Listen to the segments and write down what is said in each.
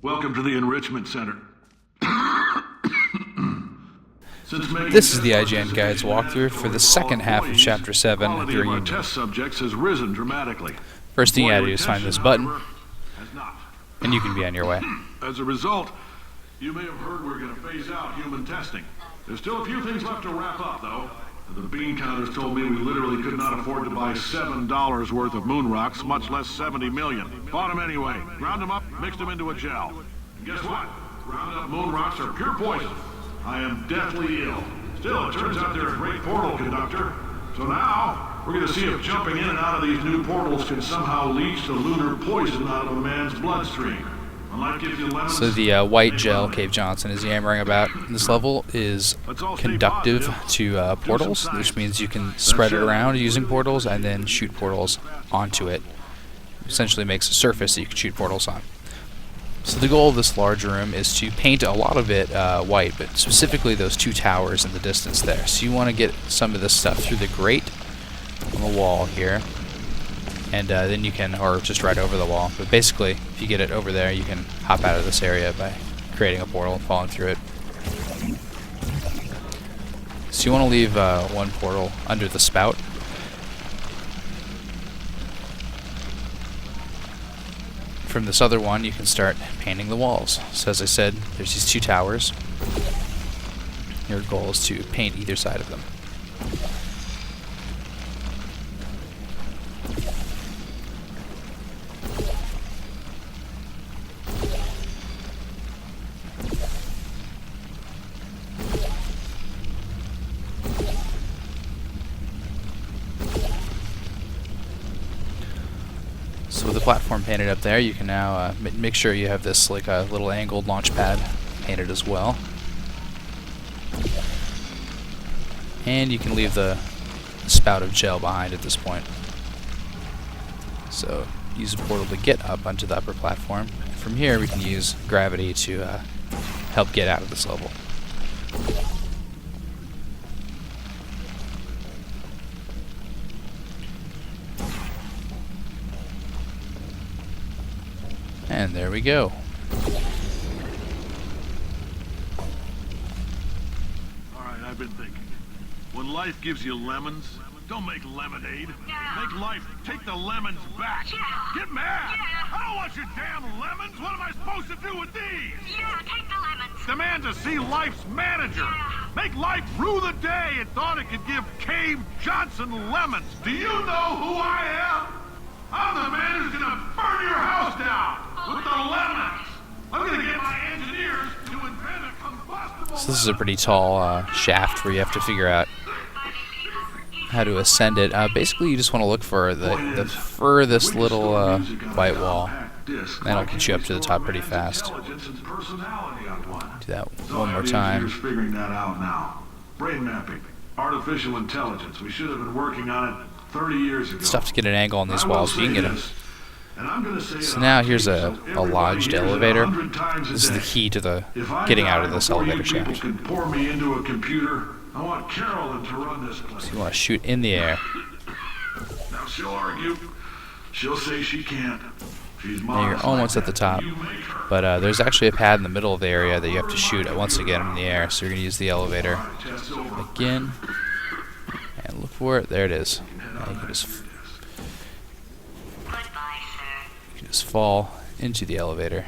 Welcome to the Enrichment Center. This is the IGN Guides walkthrough for the second half of Chapter 7 of the Reunion. Test subjects has risen dramatically. First thing you gotta do is find this button, and you can be on your way. As a result, you may have heard we're going to phase out human testing. There's still a few things left to wrap up, though. The bean counters told me we literally could not afford to buy $7 worth of moon rocks, much less 70 million. Bought them anyway, ground them up, mixed them into a gel. And guess what? Ground up moon rocks are pure poison. I am deathly ill. Still, it turns out they're a great portal conductor. So now, we're going to see if jumping in and out of these new portals can somehow leach the lunar poison out of a man's bloodstream. So the white gel Cave Johnson is yammering about in this level is conductive to portals, which means you can spread it around using portals and then shoot portals onto it. Essentially makes a surface that you can shoot portals on. So the goal of this large room is to paint a lot of it white, but specifically those two towers in the distance there. So you want to get some of this stuff through the grate on the wall here. And then you can, or just right over the wall. But basically, if you get it over there, you can hop out of this area by creating a portal and falling through it. So you want to leave one portal under the spout. From this other one, you can start painting the walls. So as I said, there's these two towers. Your goal is to paint either side of them. So with the platform painted up there, you can now make sure you have this like a little angled launch pad painted as well. And you can leave the spout of gel behind at this point. So use a portal to get up onto the upper platform. And from here we can use gravity to help get out of this level. And there we go. Alright, I've been thinking. When life gives you lemons, don't make lemonade. Yeah. Make life take the lemons back. Yeah. Get mad! Yeah. I don't want your damn lemons! What am I supposed to do with these? Yeah, take the lemons. Demand to see life's manager. Yeah. Make life rue the day it thought it could give Cave Johnson lemons. Do you know who I am? I'm the man who's gonna burn your house down with the lemons. I'm gonna get my engineers to invent a combustible. So this is a pretty tall shaft where you have to figure out how to ascend it. Basically, you just want to look for the furthest little white wall. That'll get you up to the top pretty fast. Do that one more time. Figuring that out now. Brain mapping, artificial intelligence. We should have been working on it 30 years ago. It's tough to get an angle on these walls, but you can get them. So now here's a lodged elevator. This is the key to the getting out of this elevator shaft. Can pour me into a computer. I want Carolyn to run this place. So you want to shoot in the air. Now she'll argue. She'll say she can't. She's Now you're almost at the top, but there's actually a pad in the middle of the area that you have to shoot at once again in the air. So you're going to use the elevator again, and look for it. There it is. Now you can just fall into the elevator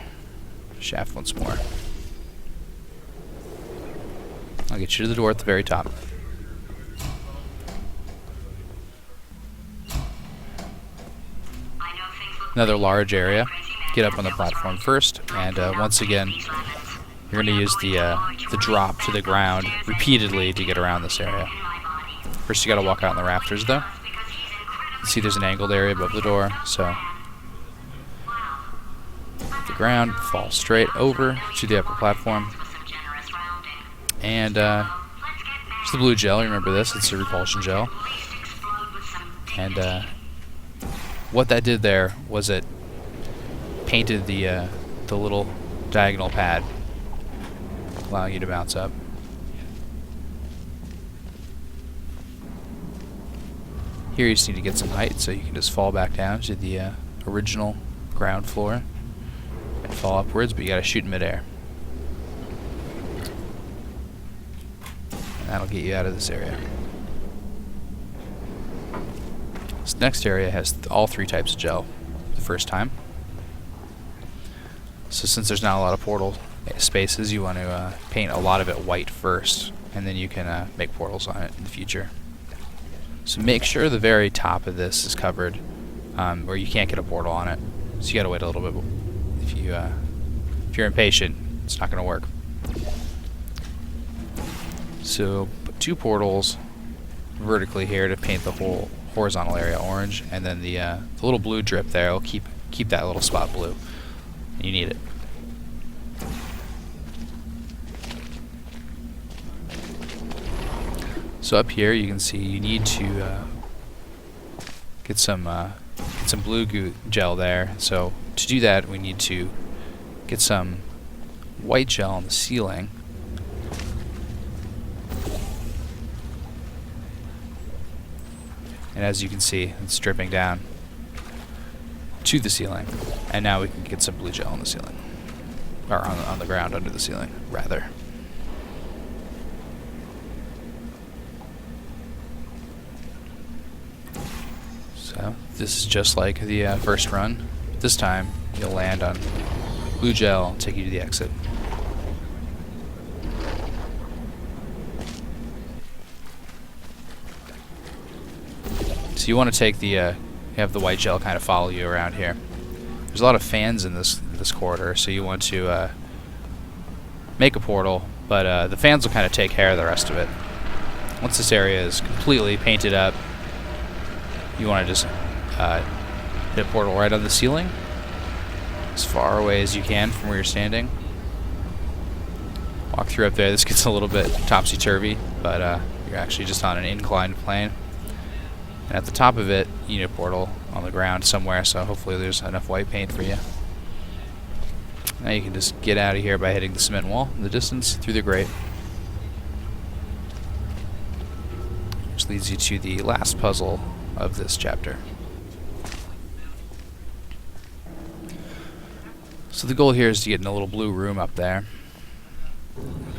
shaft once more. I'll get you to the door at the very top. Another large area. Get up on the platform first, and once again, you're going to use the drop to the ground repeatedly to get around this area. First, you got to walk out on the rafters, though. You see, there's an angled area above the door, so the ground, fall straight over to the upper platform, and there's the blue gel. Remember this? It's a repulsion gel, and what that did there was it painted the little diagonal pad, allowing you to bounce up. Here you just need to get some height, so you can just fall back down to the original ground floor. fall upwards, but you gotta shoot in midair. And that'll get you out of this area. This next area has all 3 types of gel the first time. So since there's not a lot of portal spaces, you want to paint a lot of it white first, and then you can make portals on it in the future. So make sure the very top of this is covered, or you can't get a portal on it. So you gotta wait a little bit. If you're impatient, it's not gonna work. So put 2 portals vertically here to paint the whole horizontal area orange, and then the little blue drip there will keep that little spot blue. You need it. So up here you can see you need to get some blue gel there. So to do that, we need to get some white gel on the ceiling. And as you can see, it's dripping down to the ceiling. And now we can get some blue gel on the ceiling. Or on the ground under the ceiling, rather. So this is just like the first run. This time you'll land on blue gel, take you to the exit. So you want to take have the white gel kind of follow you around here. There's a lot of fans in this corridor, so you want to make a portal, but the fans will kind of take care of the rest of it. Once this area is completely painted up, you want to just hit a portal right on the ceiling, as far away as you can from where you're standing. Walk through up there. This gets a little bit topsy-turvy, but you're actually just on an inclined plane. And at the top of it, you need a portal on the ground somewhere, so hopefully there's enough white paint for you. Now you can just get out of here by hitting the cement wall in the distance through the grate. Which leads you to the last puzzle of this chapter. So the goal here is to get in a little blue room up there.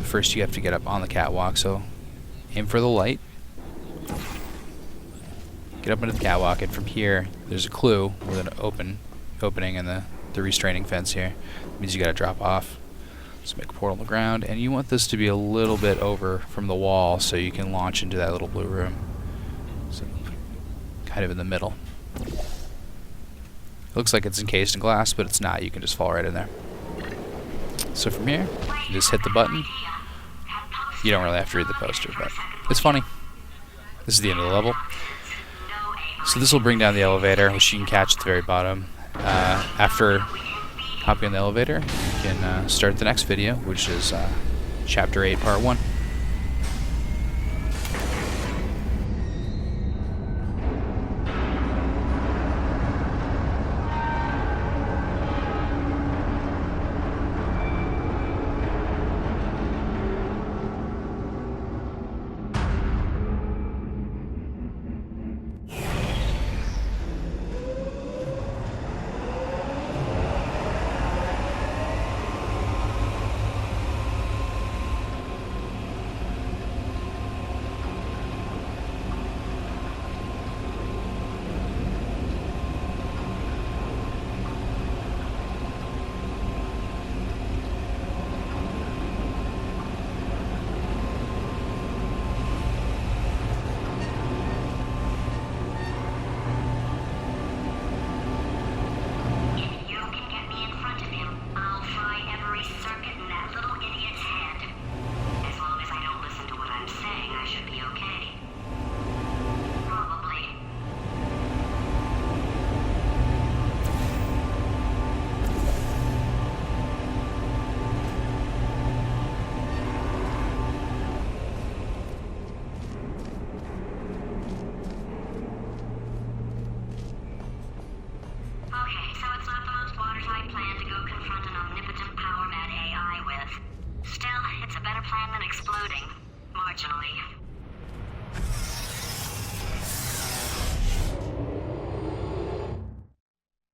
First you have to get up on the catwalk, so aim for the light. Get up into the catwalk, and from here there's a clue with an opening in the restraining fence here. It means you gotta drop off. So make a portal on the ground, and you want this to be a little bit over from the wall so you can launch into that little blue room. So kind of in the middle. It looks like it's encased in glass, but it's not. You can just fall right in there. So from here, you just hit the button. You don't really have to read the poster, but it's funny. This is the end of the level. So this will bring down the elevator, which you can catch at the very bottom. After hopping on the elevator, you can start the next video, which is Chapter 8, Part 1. Still, it's a better plan than exploding. Marginally.